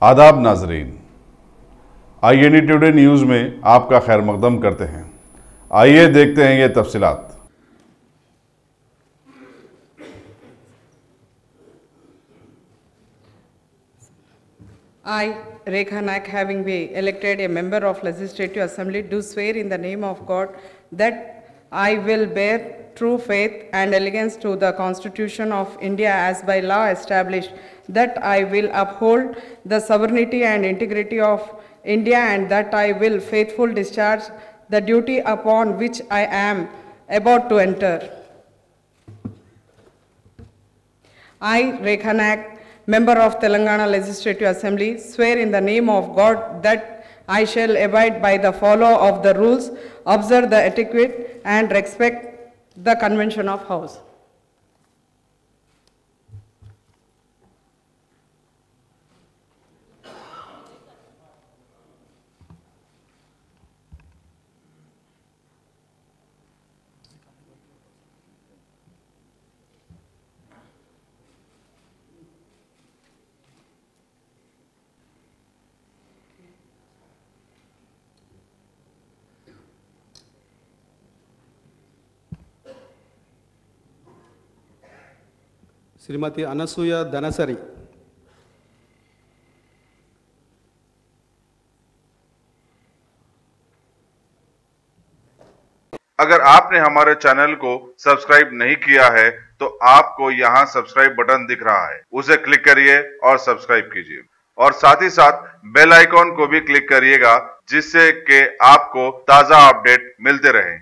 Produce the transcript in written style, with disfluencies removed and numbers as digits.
आदाब नाजरीन, INE today news में आपका खैर मकदम करते हैं। आइए देखते हैं ये तफसीलात। I, Rekha Naik, having been elected a member of Legislative Assembly, do swear in the name of God that I will bear true faith and allegiance to the Constitution of India as by law established, that I will uphold the sovereignty and integrity of India, and that I will faithfully discharge the duty upon which I am about to enter. I, Rekha Naik, member of Telangana Legislative Assembly, swear in the name of God that I shall abide by the follow of the rules, observe the etiquette, and respect the convention of house. Shrimati Anasuya Dhansiri. अगर आपने हमारे channel को subscribe नहीं किया है तो आपको यहाँ सब्सक्राइब बटन दिख रहा है, उसे क्लिक करिए और सब्सक्राइब कीजिए और साथ ही साथ बेल आइकॉन को भी क्लिक करिएगा, जिससे कि आपको ताज़ा अपडेट मिलते रहें।